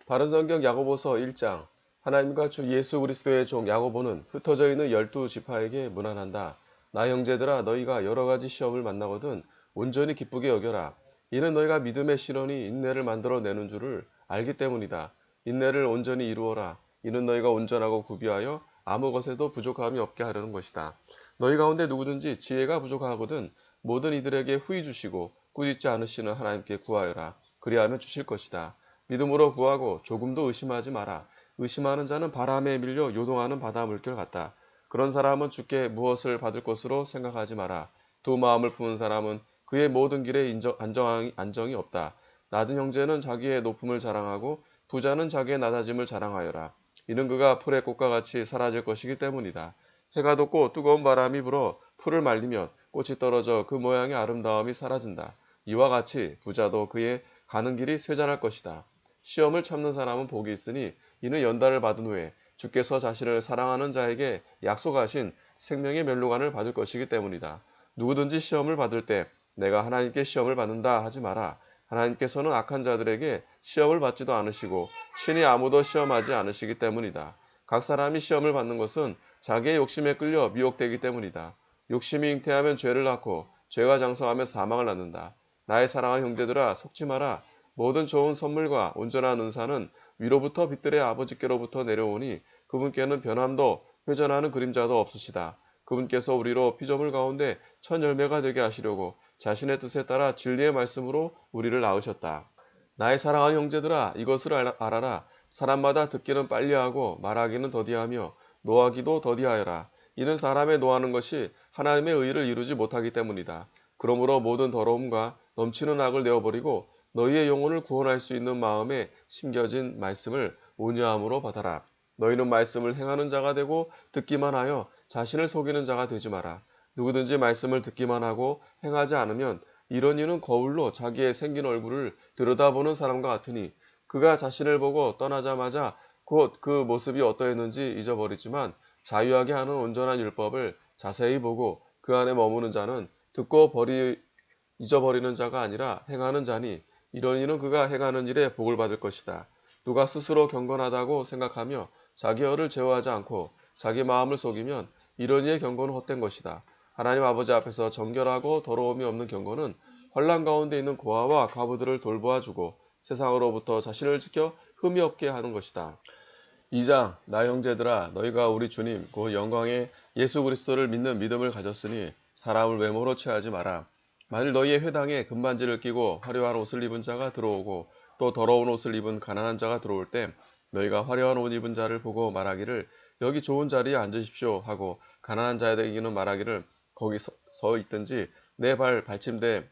바른성경 야고보서 1장. 하나님과 주 예수 그리스도의 종 야고보는 흩어져 있는 12지파에게 문안한다. 나 형제들아, 너희가 여러 가지 시험을 만나거든 온전히 기쁘게 여겨라. 이는 너희가 믿음의 실현이 인내를 만들어 내는 줄을 알기 때문이다. 인내를 온전히 이루어라. 이는 너희가 온전하고 구비하여 아무 것에도 부족함이 없게 하려는 것이다. 너희 가운데 누구든지 지혜가 부족하거든 모든 이들에게 후히 주시고 꾸짖지 않으시는 하나님께 구하여라. 그리하면 주실 것이다. 믿음으로 구하고 조금도 의심하지 마라. 의심하는 자는 바람에 밀려 요동하는 바다 물결 같다. 그런 사람은 주께 무엇을 받을 것으로 생각하지 마라. 두 마음을 품은 사람은 그의 모든 길에 안정이 없다. 낮은 형제는 자기의 높음을 자랑하고 부자는 자기의 낮아짐을 자랑하여라. 이는 그가 풀의 꽃과 같이 사라질 것이기 때문이다. 해가 돋고 뜨거운 바람이 불어 풀을 말리면 꽃이 떨어져 그 모양의 아름다움이 사라진다. 이와 같이 부자도 그의 가는 길이 쇠잔할 것이다. 시험을 참는 사람은 복이 있으니 이는 연단을 받은 후에 주께서 자신을 사랑하는 자에게 약속하신 생명의 멸류관을 받을 것이기 때문이다. 누구든지 시험을 받을 때 내가 하나님께 시험을 받는다 하지 마라. 하나님께서는 악한 자들에게 시험을 받지도 않으시고 친히 아무도 시험하지 않으시기 때문이다. 각 사람이 시험을 받는 것은 자기의 욕심에 끌려 미혹되기 때문이다. 욕심이 잉태하면 죄를 낳고 죄가 장성하면 사망을 낳는다. 나의 사랑하는 형제들아, 속지 마라. 모든 좋은 선물과 온전한 은사는 위로부터 빛들의 아버지께로부터 내려오니 그분께는 변함도 회전하는 그림자도 없으시다. 그분께서 우리로 피조물 가운데 첫 열매가 되게 하시려고 자신의 뜻에 따라 진리의 말씀으로 우리를 낳으셨다. 나의 사랑하는 형제들아, 이것을 알아라. 사람마다 듣기는 빨리하고 말하기는 더디하며 노하기도 더디하여라. 이는 사람의 노하는 것이 하나님의 의를 이루지 못하기 때문이다. 그러므로 모든 더러움과 넘치는 악을 내어버리고 너희의 영혼을 구원할 수 있는 마음에 심겨진 말씀을 온유함으로 받아라. 너희는 말씀을 행하는 자가 되고 듣기만 하여 자신을 속이는 자가 되지 마라. 누구든지 말씀을 듣기만 하고 행하지 않으면 이런 이는 거울로 자기의 생긴 얼굴을 들여다보는 사람과 같으니 그가 자신을 보고 떠나자마자 곧 그 모습이 어떠했는지 잊어버리지만 자유하게 하는 온전한 율법을 자세히 보고 그 안에 머무는 자는 듣고 잊어버리는 자가 아니라 행하는 자니 이런 이는 그가 행하는 일에 복을 받을 것이다. 누가 스스로 경건하다고 생각하며 자기 혀를 제어하지 않고 자기 마음을 속이면 이런 이의 경건은 헛된 것이다. 하나님 아버지 앞에서 정결하고 더러움이 없는 경건은 환난 가운데 있는 고아와 과부들을 돌보아주고 세상으로부터 자신을 지켜 흠이 없게 하는 것이다. 2장. 나 형제들아, 너희가 우리 주님 곧 영광의 예수 그리스도를 믿는 믿음을 가졌으니 사람을 외모로 취하지 마라. 만일 너희의 회당에 금반지를 끼고 화려한 옷을 입은 자가 들어오고 또 더러운 옷을 입은 가난한 자가 들어올 때 너희가 화려한 옷 입은 자를 보고 말하기를 여기 좋은 자리에 앉으십시오 하고 가난한 자에게는 말하기를 거기 서 있든지 내 발 받침대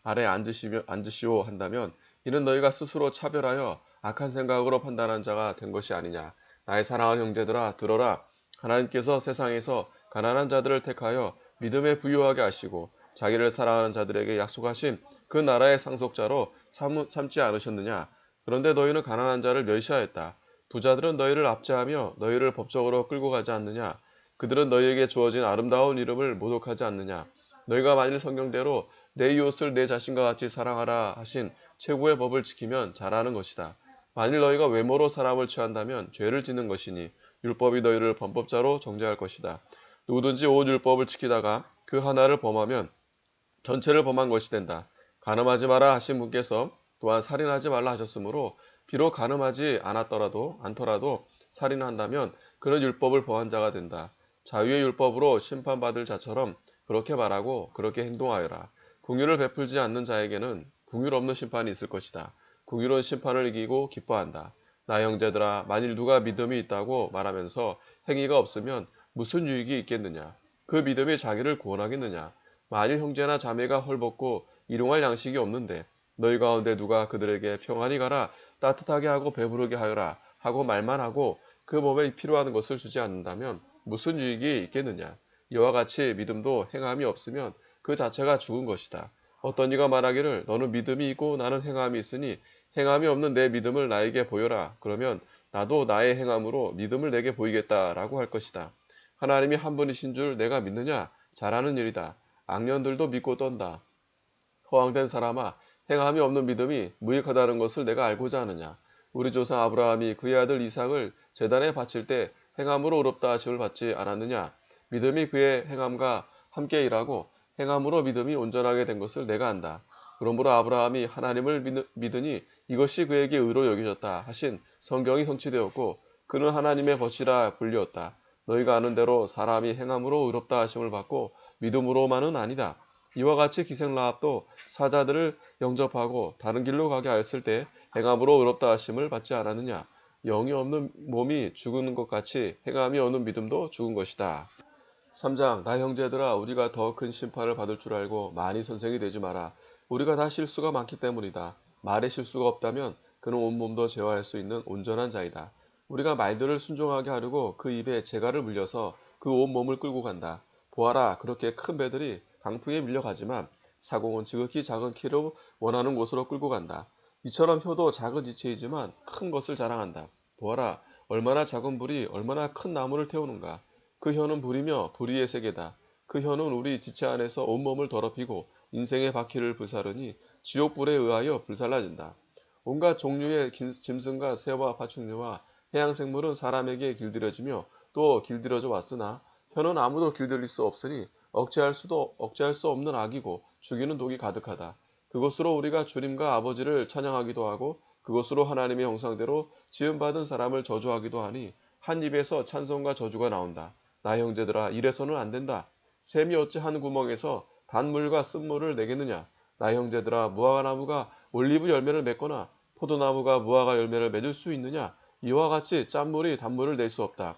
아래 앉으시오 한다면 이는 너희가 스스로 차별하여 악한 생각으로 판단한 자가 된 것이 아니냐. 나의 사랑하는 형제들아, 들어라. 하나님께서 세상에서 가난한 자들을 택하여 믿음에 부유하게 하시고 자기를 사랑하는 자들에게 약속하신 그 나라의 상속자로 삼지 않으셨느냐. 그런데 너희는 가난한 자를 멸시하였다. 부자들은 너희를 압제하며 너희를 법적으로 끌고 가지 않느냐. 그들은 너희에게 주어진 아름다운 이름을 모독하지 않느냐. 너희가 만일 성경대로 내 이웃을 내 자신과 같이 사랑하라 하신 최고의 법을 지키면 잘하는 것이다. 만일 너희가 외모로 사람을 취한다면 죄를 짓는 것이니 율법이 너희를 범법자로 정죄할 것이다. 누구든지 온 율법을 지키다가 그 하나를 범하면 전체를 범한 것이 된다. 간음하지 마라 하신 분께서 또한 살인하지 말라 하셨으므로 비록 간음하지 않더라도 살인한다면 그는 율법을 범한 자가 된다. 자유의 율법으로 심판받을 자처럼 그렇게 말하고 그렇게 행동하여라. 긍휼을 베풀지 않는 자에게는 긍휼 없는 심판이 있을 것이다. 긍휼은 심판을 이기고 기뻐한다. 나 형제들아, 만일 누가 믿음이 있다고 말하면서 행위가 없으면 무슨 유익이 있겠느냐? 그 믿음이 자기를 구원하겠느냐? 만일 형제나 자매가 헐벗고 일용할 양식이 없는데 너희 가운데 누가 그들에게 평안히 가라, 따뜻하게 하고 배부르게 하여라 하고 말만 하고 그 몸에 필요한 것을 주지 않는다면 무슨 유익이 있겠느냐? 이와 같이 믿음도 행함이 없으면 그 자체가 죽은 것이다. 어떤 이가 말하기를 너는 믿음이 있고 나는 행함이 있으니 행함이 없는 내 믿음을 나에게 보여라. 그러면 나도 나의 행함으로 믿음을 내게 보이겠다라고 할 것이다. 하나님이 한 분이신 줄 내가 믿느냐? 잘하는 일이다. 악년들도 믿고 떤다. 허황된 사람아, 행함이 없는 믿음이 무익하다는 것을 내가 알고자 하느냐? 우리 조상 아브라함이 그의 아들 이삭을 제단에 바칠 때 행함으로 의롭다 하심을 받지 않았느냐? 믿음이 그의 행함과 함께 일하고 행함으로 믿음이 온전하게 된 것을 내가 안다. 그러므로 아브라함이 하나님을 믿으니 이것이 그에게 의로 여겨졌다 하신 성경이 성취되었고 그는 하나님의 벗이라 불리었다. 너희가 아는 대로 사람이 행함으로 의롭다 하심을 받고 믿음으로만은 아니다. 이와 같이 기생 라합도 사자들을 영접하고 다른 길로 가게 하였을 때 행함으로 의롭다 하심을 받지 않았느냐. 영이 없는 몸이 죽은 것 같이 행함이 없는 믿음도 죽은 것이다. 3장 나 형제들아 우리가 더 큰 심판을 받을 줄 알고 많이 선생이 되지 마라. 우리가 다 실수가 많기 때문이다. 말에 실수가 없다면 그는 온몸도 제어할 수 있는 온전한 자이다. 우리가 말들을 순종하게 하려고 그 입에 재갈을 물려서 그 온몸을 끌고 간다. 보아라 그렇게 큰 배들이 강풍에 밀려가지만 사공은 지극히 작은 키로 원하는 곳으로 끌고 간다. 이처럼 혀도 작은 지체이지만 큰 것을 자랑한다. 보아라 얼마나 작은 불이 얼마나 큰 나무를 태우는가. 그 혀는 불이며 불의의 세계다. 그 혀는 우리 지체 안에서 온몸을 더럽히고 인생의 바퀴를 불사르니 지옥불에 의하여 불살라진다. 온갖 종류의 짐승과 새와 파충류와 해양생물은 사람에게 길들여지며 또 길들여져 왔으나 혀는 아무도 길들일 수 없으니 억제할 수 없는 악이고 죽이는 독이 가득하다. 그것으로 우리가 주님과 아버지를 찬양하기도 하고 그것으로 하나님의 형상대로 지음받은 사람을 저주하기도 하니 한 입에서 찬송과 저주가 나온다. 나 형제들아 이래서는 안 된다. 샘이 어찌 한 구멍에서 단물과 쓴물을 내겠느냐. 나 형제들아 무화과나무가 올리브 열매를 맺거나 포도나무가 무화과 열매를 맺을 수 있느냐. 이와 같이 짠물이 단물을 낼 수 없다.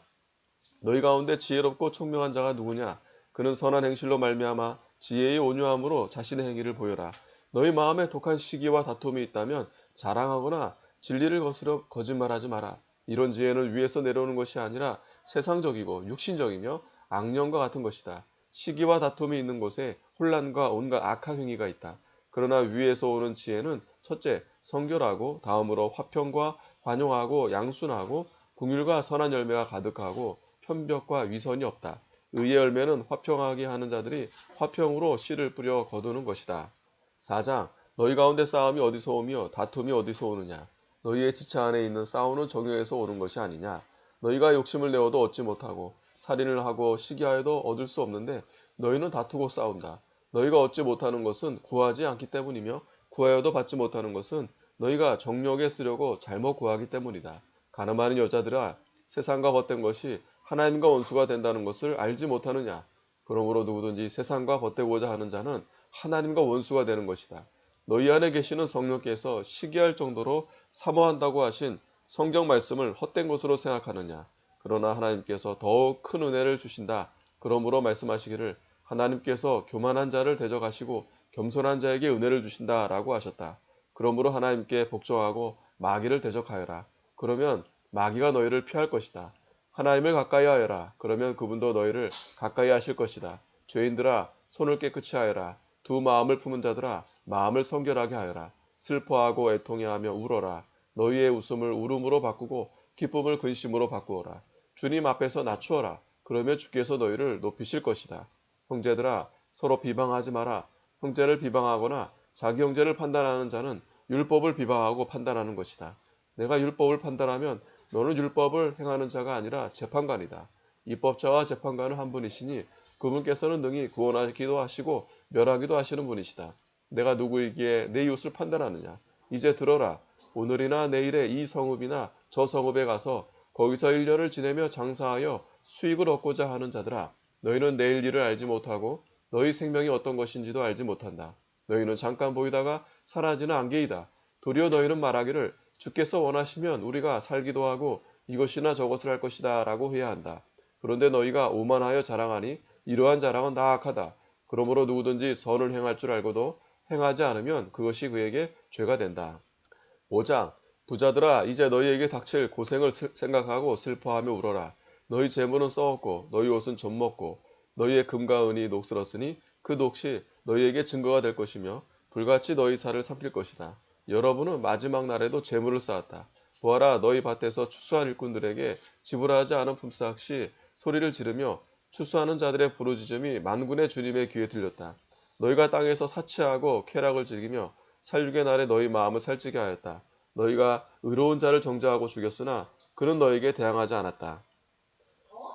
너희 가운데 지혜롭고 총명한 자가 누구냐. 그는 선한 행실로 말미암아 지혜의 온유함으로 자신의 행위를 보여라. 너희 마음에 독한 시기와 다툼이 있다면 자랑하거나 진리를 거스려 거짓말하지 마라. 이런 지혜는 위에서 내려오는 것이 아니라 세상적이고 육신적이며 악령과 같은 것이다. 시기와 다툼이 있는 곳에 혼란과 온갖 악한 행위가 있다. 그러나 위에서 오는 지혜는 첫째 성결하고 다음으로 화평과 관용하고 양순하고 긍휼과 선한 열매가 가득하고 편벽과 위선이 없다. 의의 열매는 화평하게 하는 자들이 화평으로 씨를 뿌려 거두는 것이다. 4장 너희 가운데 싸움이 어디서 오며 다툼이 어디서 오느냐. 너희의 지체 안에 있는 싸우는 정욕에서 오는 것이 아니냐. 너희가 욕심을 내어도 얻지 못하고 살인을 하고 시기하여도 얻을 수 없는데 너희는 다투고 싸운다. 너희가 얻지 못하는 것은 구하지 않기 때문이며 구하여도 받지 못하는 것은 너희가 정욕에 쓰려고 잘못 구하기 때문이다. 가늠하는 여자들아 세상과 벗된 것이 하나님과 원수가 된다는 것을 알지 못하느냐. 그러므로 누구든지 세상과 벗되고자 하는 자는 하나님과 원수가 되는 것이다. 너희 안에 계시는 성령께서 시기할 정도로 사모한다고 하신 성경 말씀을 헛된 것으로 생각하느냐. 그러나 하나님께서 더욱 큰 은혜를 주신다. 그러므로 말씀하시기를 하나님께서 교만한 자를 대적하시고 겸손한 자에게 은혜를 주신다 라고 하셨다. 그러므로 하나님께 복종하고 마귀를 대적하여라. 그러면 마귀가 너희를 피할 것이다. 하나님을 가까이 하여라. 그러면 그분도 너희를 가까이 하실 것이다. 죄인들아 손을 깨끗이 하여라. 두 마음을 품은 자들아 마음을 성결하게 하여라. 슬퍼하고 애통해하며 울어라. 너희의 웃음을 울음으로 바꾸고 기쁨을 근심으로 바꾸어라. 주님 앞에서 낮추어라. 그러면 주께서 너희를 높이실 것이다. 형제들아 서로 비방하지 마라. 형제를 비방하거나 자기 형제를 판단하는 자는 율법을 비방하고 판단하는 것이다. 내가 율법을 판단하면 너는 율법을 행하는 자가 아니라 재판관이다. 입법자와 재판관은 한 분이시니 그분께서는 능히 구원하기도 하시고 멸하기도 하시는 분이시다. 내가 누구이기에 내 이웃을 판단하느냐. 이제 들어라. 오늘이나 내일에 이 성읍이나 저 성읍에 가서 거기서 1년을 지내며 장사하여 수익을 얻고자 하는 자들아. 너희는 내일 일을 알지 못하고 너희 생명이 어떤 것인지도 알지 못한다. 너희는 잠깐 보이다가 사라지는 안개이다. 도리어 너희는 말하기를 주께서 원하시면 우리가 살기도 하고 이것이나 저것을 할 것이다 라고 해야 한다. 그런데 너희가 오만하여 자랑하니 이러한 자랑은 나악하다. 그러므로 누구든지 선을 행할 줄 알고도 행하지 않으면 그것이 그에게 죄가 된다. 5장 부자들아 이제 너희에게 닥칠 고생을 생각하고 슬퍼하며 울어라. 너희 재물은 썩었고 너희 옷은 젖먹고 너희의 금과 은이 녹슬었으니 그 녹시 너희에게 증거가 될 것이며 불같이 너희 살을 삼킬 것이다. 여러분은 마지막 날에도 재물을 쌓았다. 보아라 너희 밭에서 추수한 일꾼들에게 지불하지 않은 품삯이 소리를 지르며 추수하는 자들의 부르짖음이 만군의 주님의 귀에 들렸다. 너희가 땅에서 사치하고 쾌락을 즐기며 살육의 날에 너희 마음을 살찌게 하였다. 너희가 의로운 자를 정죄하고 죽였으나 그는 너에게 대항하지 않았다.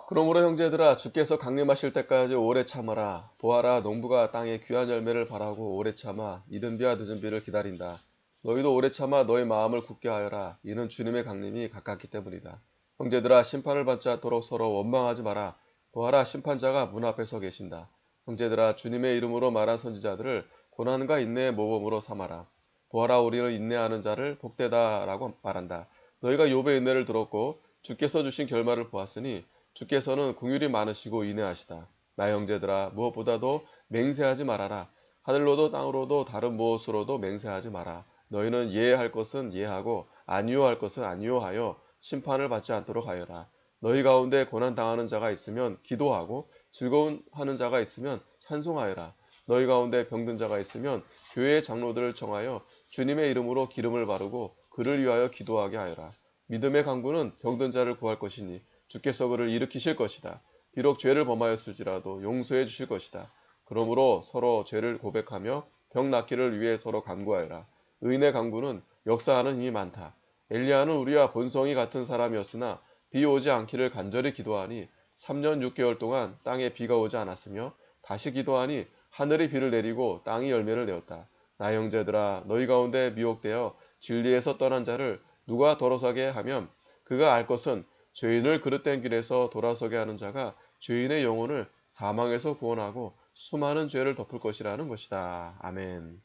그러므로 형제들아 주께서 강림하실 때까지 오래 참아라. 보아라 농부가 땅에 귀한 열매를 바라고 오래 참아 이른 비와 늦은 비를 기다린다. 너희도 오래 참아 너희 마음을 굳게 하여라. 이는 주님의 강림이 가깝기 때문이다. 형제들아 심판을 받지 않도록 서로 원망하지 마라. 보아라 심판자가 문 앞에 서 계신다. 형제들아 주님의 이름으로 말한 선지자들을 고난과 인내의 모범으로 삼아라. 보아라 우리는 인내하는 자를 복되다라고 말한다. 너희가 욥의 인내를 들었고 주께서 주신 결말을 보았으니 주께서는 긍휼이 많으시고 인내하시다. 나 형제들아 무엇보다도 맹세하지 말아라. 하늘로도 땅으로도 다른 무엇으로도 맹세하지 마라. 너희는 예할 것은 예하고 아니요할 것은 아니요하여 심판을 받지 않도록 하여라. 너희 가운데 고난 당하는 자가 있으면 기도하고 즐거워하는 자가 있으면 찬송하여라. 너희 가운데 병든 자가 있으면 교회의 장로들을 청하여 주님의 이름으로 기름을 바르고 그를 위하여 기도하게 하여라. 믿음의 강구는 병든 자를 구할 것이니 주께서 그를 일으키실 것이다. 비록 죄를 범하였을지라도 용서해 주실 것이다. 그러므로 서로 죄를 고백하며 병 낫기를 위해 서로 간구하여라. 의인의 간구는 역사하는 힘이 많다. 엘리야는 우리와 본성이 같은 사람이었으나 비 오지 않기를 간절히 기도하니 3년 6개월 동안 땅에 비가 오지 않았으며 다시 기도하니 하늘이 비를 내리고 땅이 열매를 내었다. 나 형제들아 너희 가운데 미혹되어 진리에서 떠난 자를 누가 돌아서게 하면 그가 알 것은 죄인을 그릇된 길에서 돌아서게 하는 자가 죄인의 영혼을 사망에서 구원하고 수많은 죄를 덮을 것이라는 것이다. 아멘.